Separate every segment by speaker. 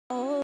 Speaker 1: all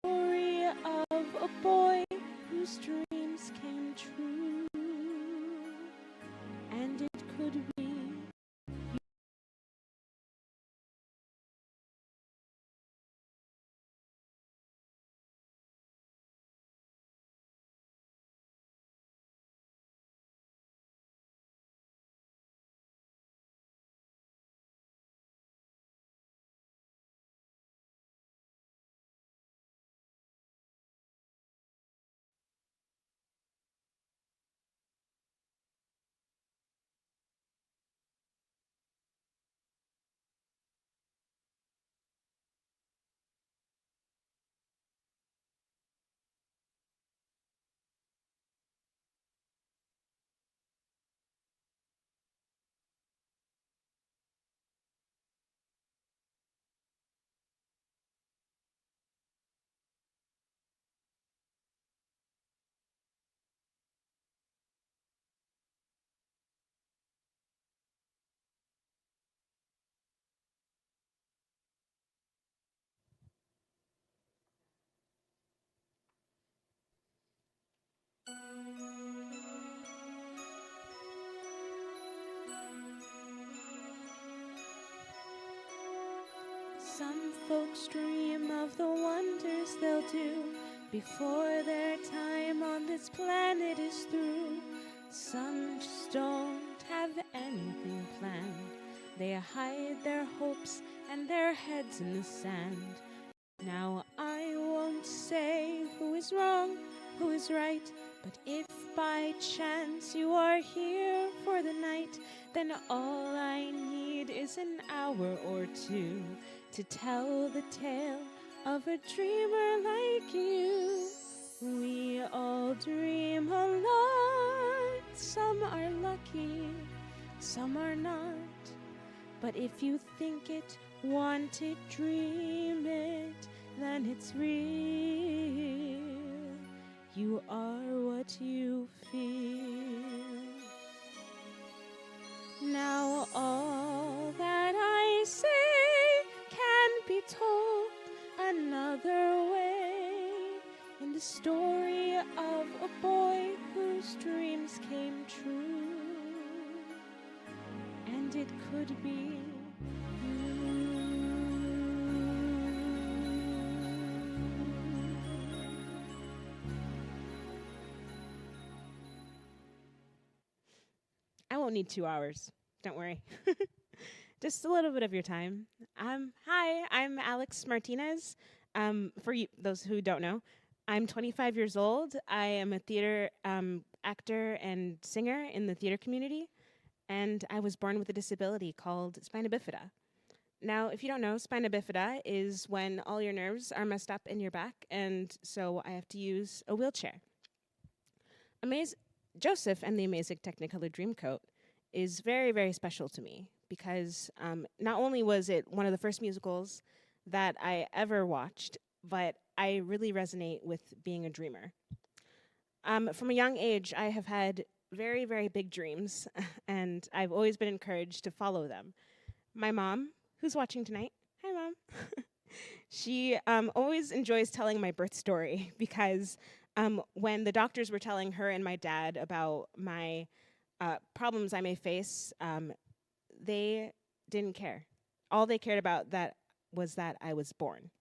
Speaker 1: story of a boy whose dreams came true, and it could be. Some folks dream of the wonders they'll do before their time on this planet is through. Some just don't have anything planned. They hide their hopes and their heads in the sand. Now I won't say who is wrong, who is right, but if by chance you are here for the night, then all I need is an hour or two to tell the tale of a dreamer like you. We all dream a lot. Some are lucky, some are not. But if you think it, want it, dream it, then it's real. You are what you feel. Now all that I say can be told another way, in the story of a boy whose dreams came true, and it could be you. I won't need 2 hours. Don't worry. Just a little bit of your time. Hi, I'm Alex Martinez. Those who don't know, I'm 25 years old. I am a theater actor and singer in the theater community, and I was born with a disability called spina bifida. Now, if you don't know, spina bifida is when all your nerves are messed up in your back, and so I have to use a wheelchair. Joseph and the Amazing Technicolor Dreamcoat is very, very special to me because not only was it one of the first musicals that I ever watched, but I really resonate with being a dreamer. From a young age, I have had very, very big dreams, and I've always been encouraged to follow them. My mom, who's watching tonight, hi, Mom. She always enjoys telling my birth story because when the doctors were telling her and my dad about my problems I may face, they didn't care. All they cared about was that I was born.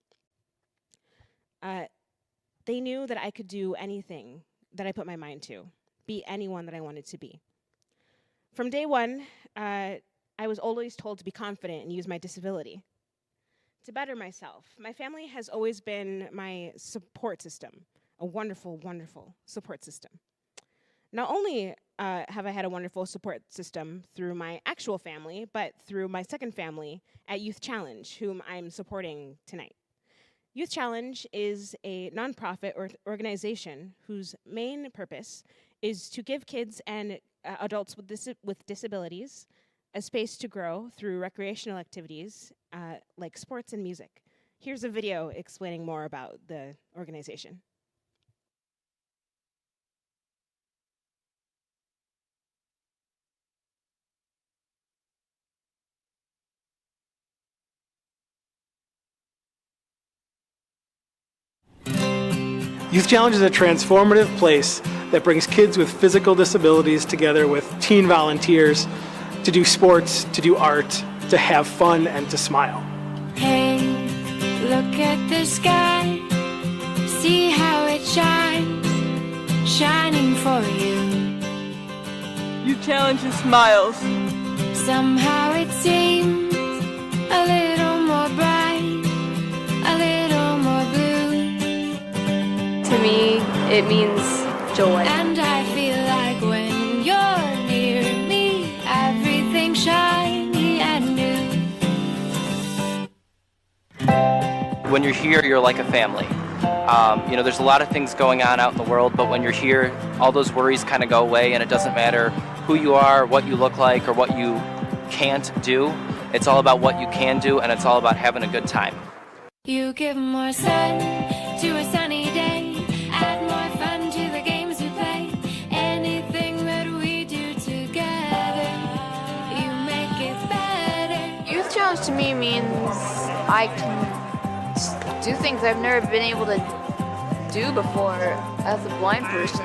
Speaker 1: They knew that I could do anything that I put my mind to, be anyone that I wanted to be. From day one, I was always told to be confident and use my disability to better myself. My family has always been my support system, a wonderful, wonderful support system. Not only have I had a wonderful support system through my actual family, but through my second family at Youth Challenge, whom I'm supporting tonight. Youth Challenge is a nonprofit organization whose main purpose is to give kids and adults with disabilities a space to grow through recreational activities like sports and music. Here's a video explaining more about the organization.
Speaker 2: Youth Challenge is a transformative place that brings kids with physical disabilities together with teen volunteers to do sports, to do art, to have fun, and to smile.
Speaker 3: Hey, look at the sky, see how it shines, shining for you.
Speaker 4: Youth Challenge smiles.
Speaker 3: Somehow it seems a little more bright, a little more blue.
Speaker 5: To me, it means joy.
Speaker 3: And I feel like when you're near me, everything's shiny and new.
Speaker 6: When you're here, you're like a family. There's a lot of things going on out in the world, but when you're here, all those worries kind of go away, and it doesn't matter who you are, what you look like, or what you can't do. It's all about what you can do, and it's all about having a good time.
Speaker 3: You give more sun to a sunny day, add more fun to the games we play. Anything that we do together, you make it better.
Speaker 5: Youth Challenge to me means I can do things I've never been able to do before as a blind person,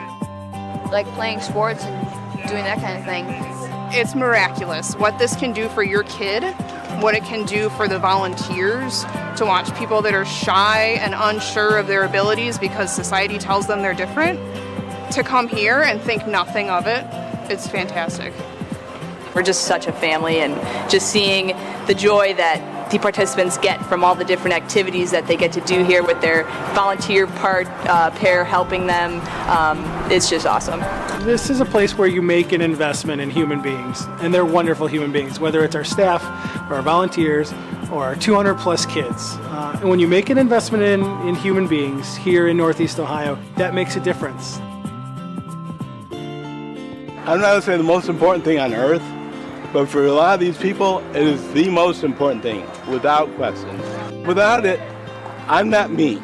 Speaker 5: like playing sports and doing that kind of thing.
Speaker 7: It's miraculous what this can do for your kid, what it can do for the volunteers, to watch people that are shy and unsure of their abilities because society tells them they're different, to come here and think nothing of it. It's fantastic.
Speaker 8: We're just such a family, and just seeing the joy that the participants get from all the different activities that they get to do here with their volunteer pair helping them, it's just awesome.
Speaker 2: This is a place where you make an investment in human beings, and they're wonderful human beings, whether it's our staff or our volunteers or our 200 plus kids. And when you make an investment in human beings here in Northeast Ohio, that makes a difference.
Speaker 9: I'm not going to say the most important thing on earth, but for a lot of these people, it is the most important thing, without question. Without it, I'm not me.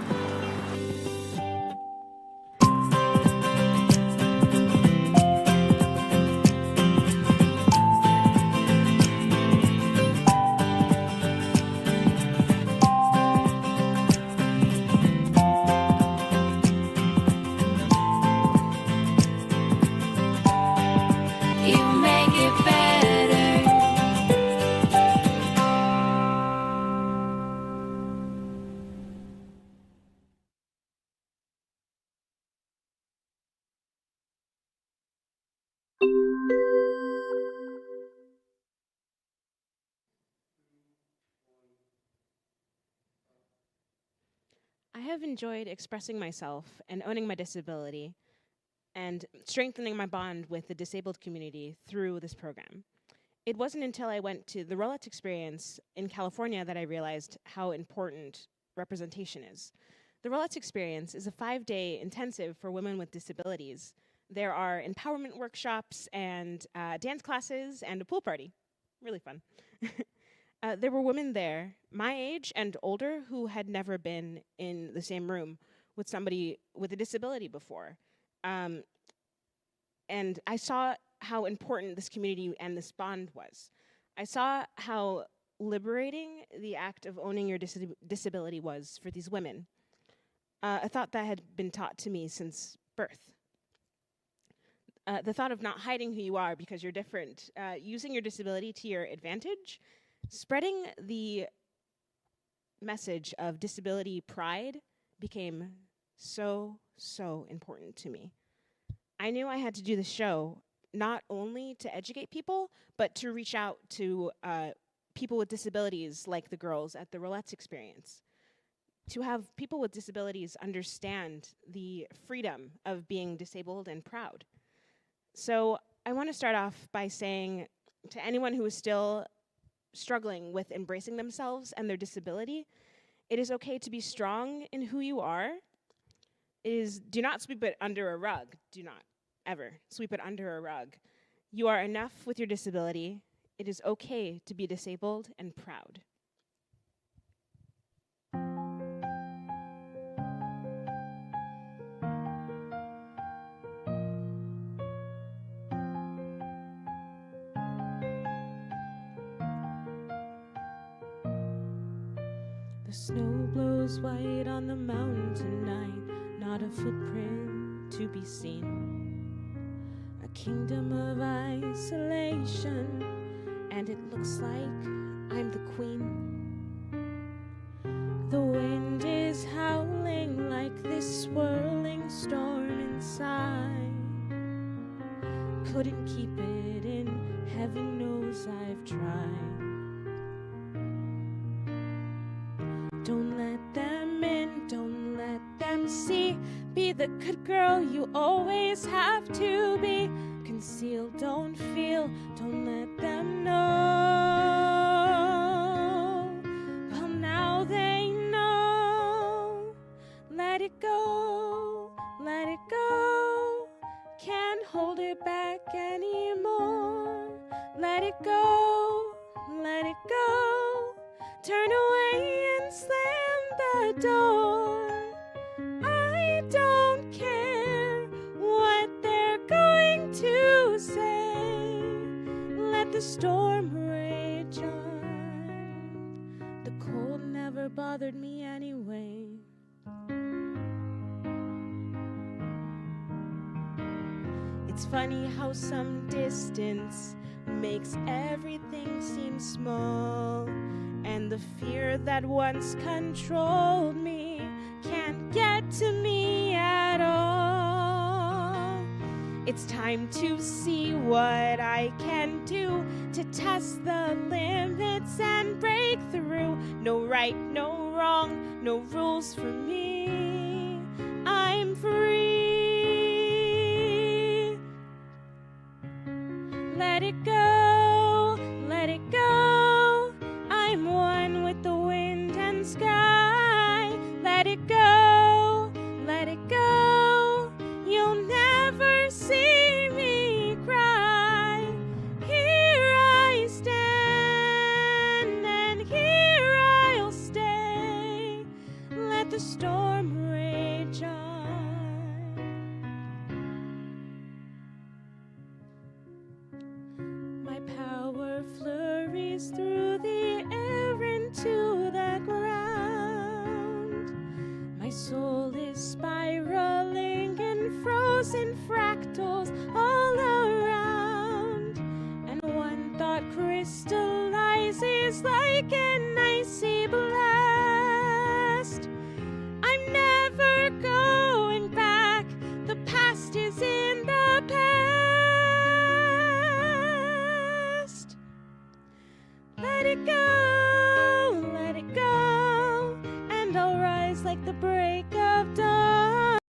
Speaker 3: You make it better.
Speaker 1: I have enjoyed expressing myself and owning my disability and strengthening my bond with the disabled community through this program. It wasn't until I went to the Rollettes Experience in California that I realized how important representation is. The Rollettes Experience is a 5-day intensive for women with disabilities. There are empowerment workshops and dance classes and a pool party. Really fun. There were women there, my age and older, who had never been in the same room with somebody with a disability before. And I saw how important this community and this bond was. I saw how liberating the act of owning your disability was for these women. A thought that had been taught to me since birth. The thought of not hiding who you are because you're different, using your disability to your advantage, spreading the message of disability pride became so, so important to me. I knew I had to do the show not only to educate people, but to reach out to people with disabilities like the girls at the Roulettes experience. To have people with disabilities understand the freedom of being disabled and proud. So I want to start off by saying to anyone who is still struggling with embracing themselves and their disability, it is okay to be strong in who you are. Do not sweep it under a rug. Do not ever sweep it under a rug. You are enough with your disability. It is okay to be disabled and proud. The snow blows white on the mountain tonight, not a footprint to be seen. A kingdom of isolation, and it looks like I'm the queen. The wind is howling like this swirling storm inside. Couldn't keep it in, heaven knows I've tried. Don't let them in, don't let them see. Be the good girl you always have to be. Conceal, don't feel, don't let them know. Well, now they know. Let it go, let it go. Can't hold it back anymore. Let it go, let it go. Turn away and slam the door. I don't care what they're going to say. Let the storm rage on. The cold never bothered me anyway. It's funny how some distance makes everything seem small. And the fear that once controlled me can't get to me at all. It's time to see what I can do to test the limits and break through. No right, no wrong, no rules for me. I'm free. Let it go, let it go. I'm one with the wind and sky. Let it go, let it go. You'll never see me cry. Here I stand, and here I'll stay. Let the storm rage on. My power flurries through the air into the ground. My soul is spiraling in frozen fractals all around. And one thought crystallizes like an icy blast. I'm never going back. The past is in the past. Let it go, let it go, and I'll rise like the break of dawn.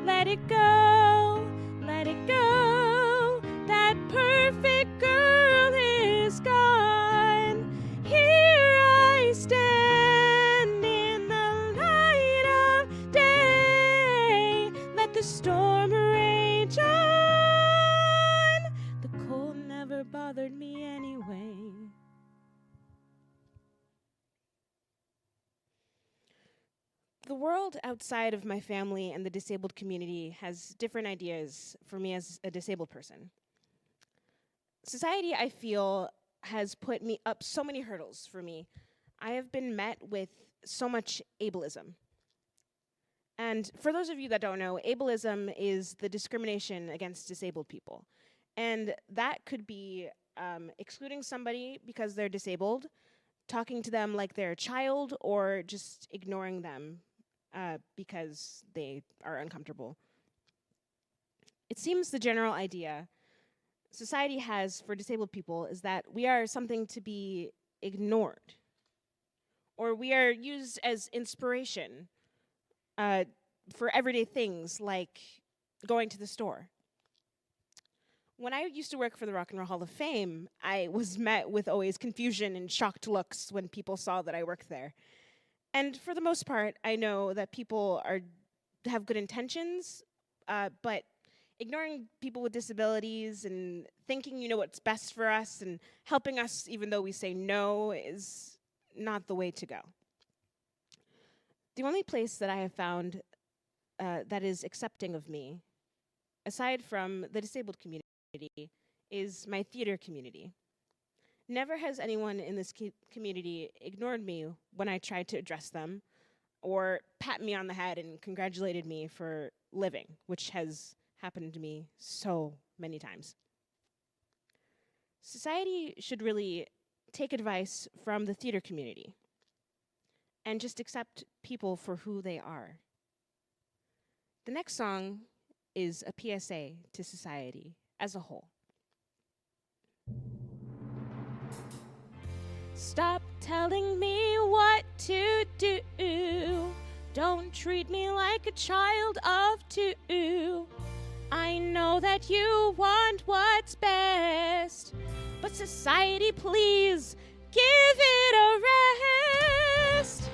Speaker 1: Let it go, let it go, that perfect girl is gone. Here I stand in the light of day. Let the storm rage on. The cold never bothered me anyway. The world outside of my family and the disabled community has different ideas for me as a disabled person. Society, I feel, has put me up so many hurdles for me. I have been met with so much ableism. And for those of you that don't know, ableism is the discrimination against disabled people. And that could be excluding somebody because they're disabled, talking to them like they're a child, or just ignoring them because they are uncomfortable. It seems the general idea society has for disabled people is that we are something to be ignored, or we are used as inspiration for everyday things like going to the store. When I used to work for the Rock and Roll Hall of Fame, I was met with always confusion and shocked looks when people saw that I worked there. And for the most part, I know that people have good intentions, but ignoring people with disabilities and thinking you know what's best for us and helping us even though we say no is not the way to go. The only place that I have found that is accepting of me, aside from the disabled community, is my theater community. Never has anyone in this community ignored me when I tried to address them or pat me on the head and congratulated me for living, which has happened to me so many times. Society should really take advice from the theater community and just accept people for who they are. The next song is a PSA to society as a whole. Stop telling me what to do. Don't treat me like a child of two. I know that you want what's best, but society, please give it a rest.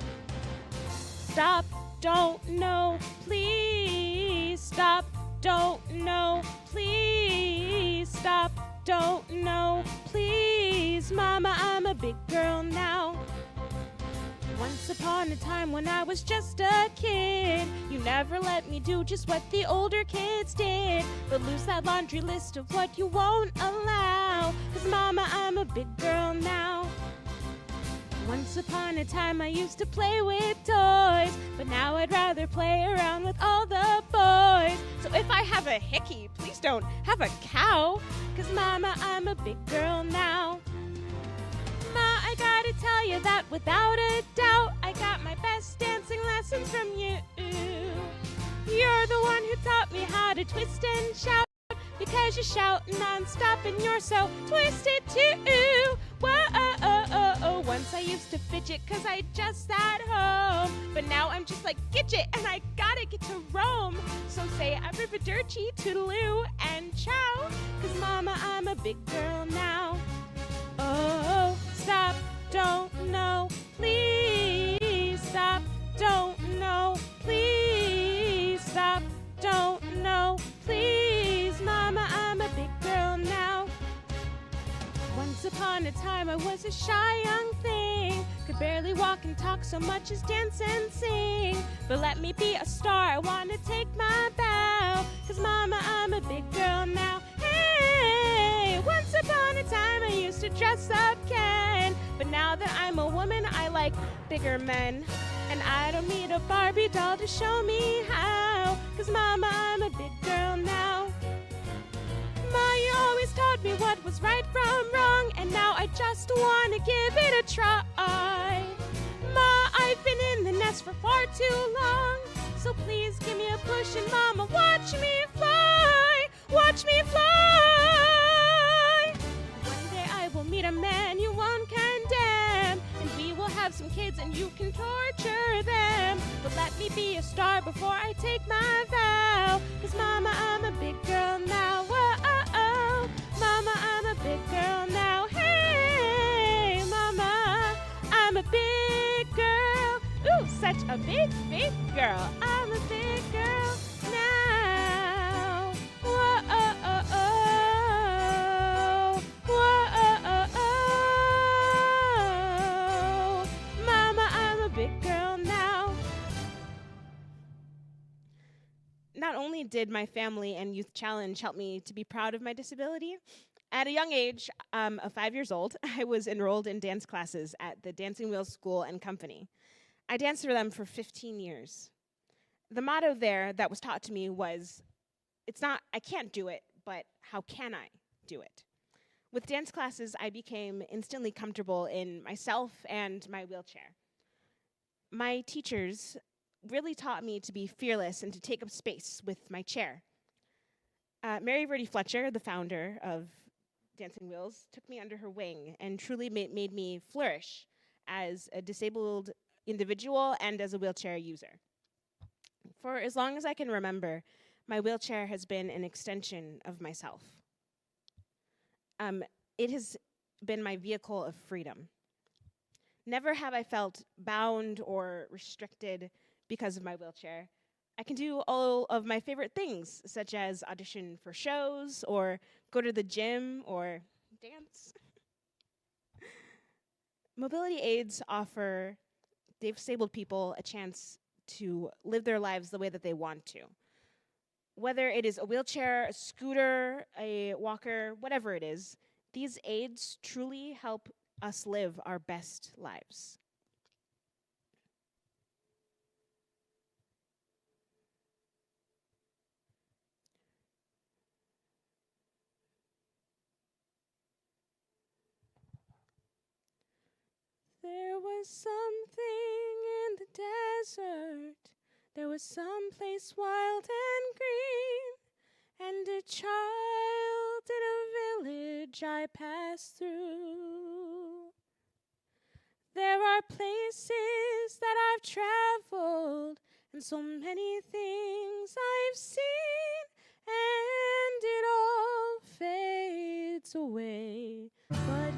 Speaker 1: Stop, don't know, please. Stop, don't know, please. Stop, don't know, please. Mama, I'm a big girl now. Once upon a time when I was just a kid, you never let me do just what the older kids did, but lose that laundry list of what you won't allow. 'Cause mama, I'm a big girl now. Once upon a time I used to play with toys, but now I'd rather play around with all the boys. So if I have a hickey, please don't have a cow, 'cause mama, I'm a big girl now. Ma, I gotta tell you that without a doubt, I got my best dancing lessons from you. You're the one who taught me how to twist and shout, because you shout non-stop and you're so twisted too. Whoa, once I used to fidget 'cause I just sat home, but now I'm just like Gidget and I gotta get to Rome. So say arrivederci, toodaloo, and ciao, 'cause mama, I'm a big girl now. Oh, stop, don't know, please. Stop, don't know, please. Stop, don't know, please. Mama, I'm a big girl now. Once upon a time I was a shy young thing, could barely walk and talk so much as dance and sing. But let me be a star, I wanna take my bow, 'cause mama, I'm a big girl now. Hey, once upon a time I used to dress up Ken, but now that I'm a woman I like bigger men. And I don't need a Barbie doll to show me how, 'cause mama, I'm a big girl now. Ma, you always taught me what was right from wrong, and now I just wanna give it a try. Ma, I've been in the nest for far too long, so please give me a push and mama, watch me fly, watch me fly. One day I will meet a man you won't condemn, and we will have some kids and you can torture them. But let me be a star before I take my vow, 'cause mama, I'm a big girl now. Whoa, mama, I'm a big girl now. Hey, mama, I'm a big girl. Ooh, such a big, big girl. I'm a big girl now. Whoa, whoa, mama, I'm a big girl now. Not only did my family and youth challenge help me to be proud of my disability, at a young age of 5 years old, I was enrolled in dance classes at the Dancing Wheels School and Company. I danced for them for 15 years. The motto there that was taught to me was, it's not, I can't do it, but how can I do it? With dance classes, I became instantly comfortable in myself and my wheelchair. My teachers really taught me to be fearless and to take up space with my chair. Mary Verdi Fletcher, the founder of Dancing Wheels, took me under her wing and truly made me flourish as a disabled individual and as a wheelchair user. For as long as I can remember, my wheelchair has been an extension of myself. It has been my vehicle of freedom. Never have I felt bound or restricted because of my wheelchair. I can do all of my favorite things, such as audition for shows, or go to the gym, or dance. Mobility aids offer disabled people a chance to live their lives the way that they want to. Whether it is a wheelchair, a scooter, a walker, whatever it is, these aids truly help us live our best lives. There was something in the desert. There was some place wild and green, and a child in a village I passed through. There are places that I've traveled, and so many things I've seen, and it all fades away, but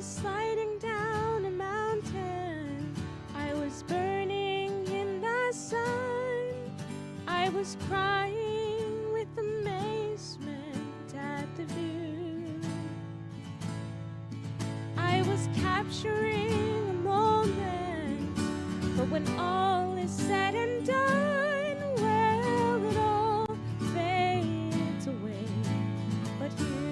Speaker 1: sliding down a mountain, I was burning in the sun, I was crying with amazement at the view. I was capturing a moment, but when all is said and done, well, it all fades away, but you.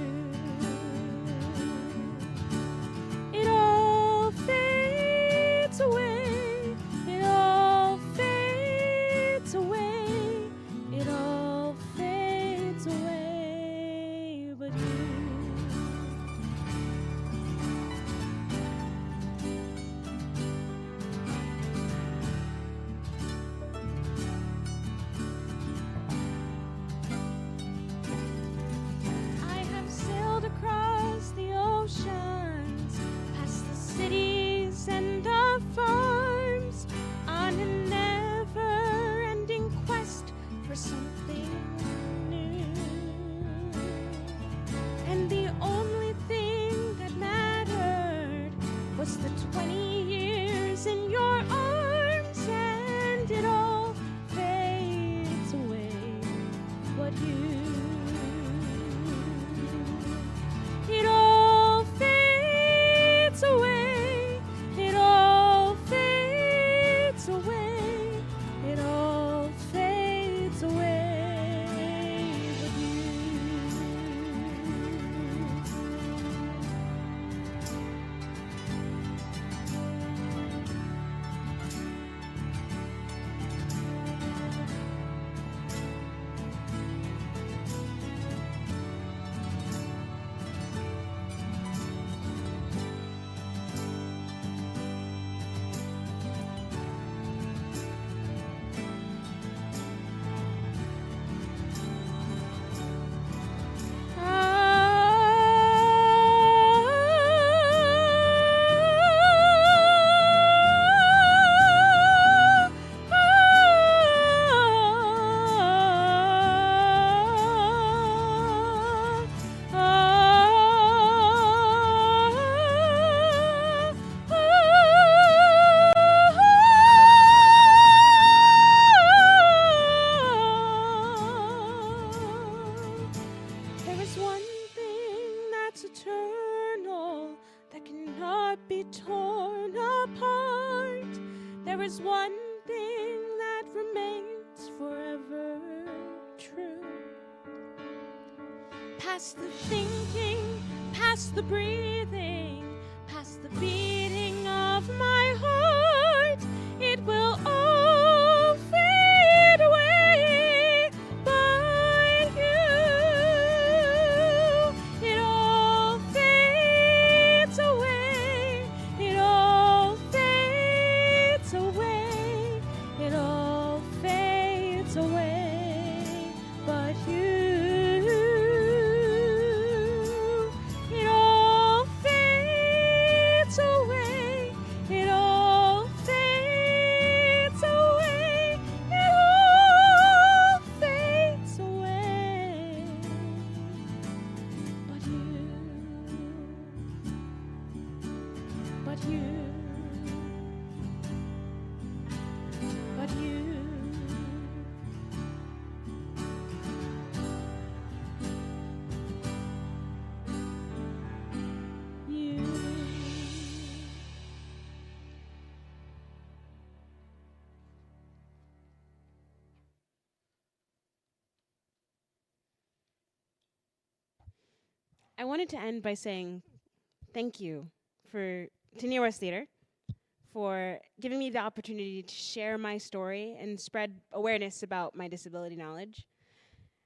Speaker 1: Past the thinking, past the breathing, past the beating of my heart, it will all fade but you, but you. You. I wanted to end by saying thank you to Near West Theater for giving me the opportunity to share my story and spread awareness about my disability knowledge.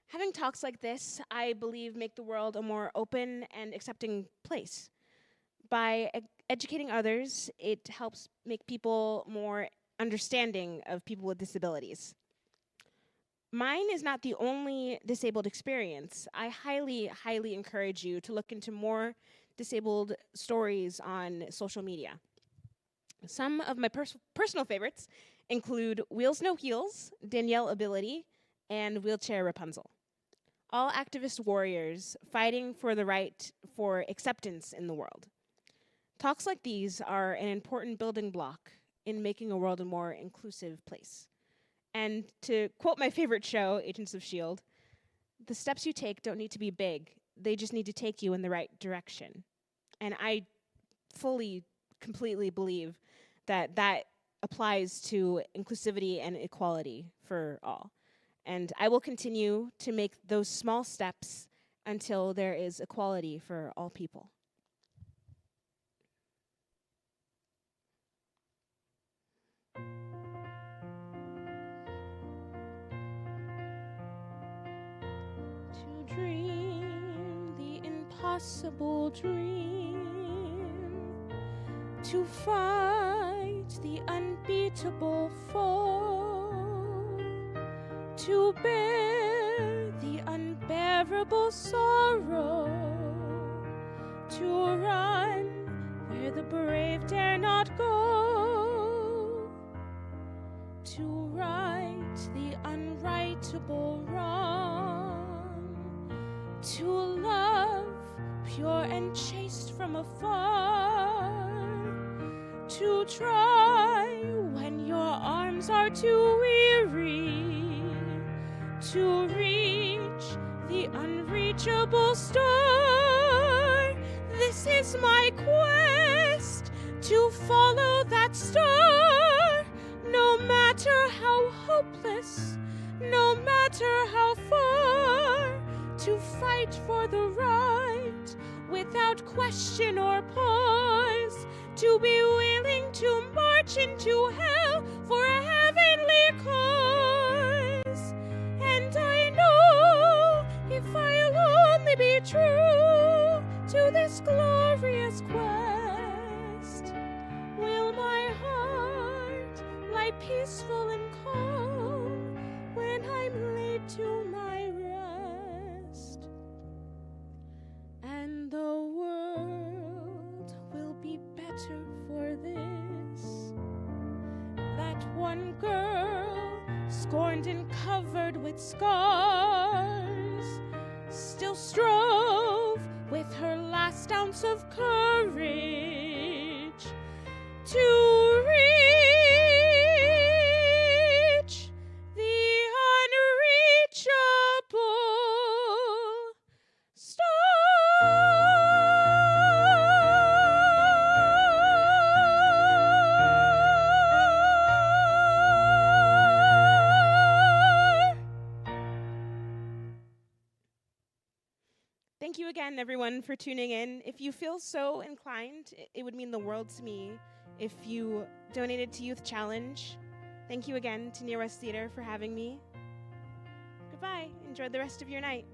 Speaker 1: Having talks like this, I believe, make the world a more open and accepting place. By educating others, it helps make people more understanding of people with disabilities. Mine is not the only disabled experience. I highly, highly encourage you to look into more disabled stories on social media. Some of my personal favorites include Wheels No Heels, Danielle Ability, and Wheelchair Rapunzel. All activist warriors fighting for the right for acceptance in the world. Talks like these are an important building block in making a world a more inclusive place. And to quote my favorite show, Agents of S.H.I.E.L.D., the steps you take don't need to be big. They just need to take you in the right direction. And I fully, completely believe that that applies to inclusivity and equality for all. And I will continue to make those small steps until there is equality for all people. To dream the impossible dream, to fight the unbeatable foe, to bear the unbearable sorrow, to run where the brave dare not go, to right the unrightable wrong, to love pure and chaste from afar, to try when your arms are too weary, to reach the unreachable star. This is my quest, to follow that star, no matter how hopeless, no matter how far, to fight for the right without question or pause, to be willing to march into hell for a heavenly cause. And I know if I'll only be true to this glorious quest, will my heart lie peaceful and calm when I'm laid to my rest. And the world will be better for this. That one girl, scorned and covered with scars, still strove with her last ounce of courage to reach the unreachable star. Thank you again, everyone, for tuning in. If you feel so inclined, it would mean the world to me if you donated to Youth Challenge. Thank you again to Near West Theater for having me. Goodbye. Enjoy the rest of your night.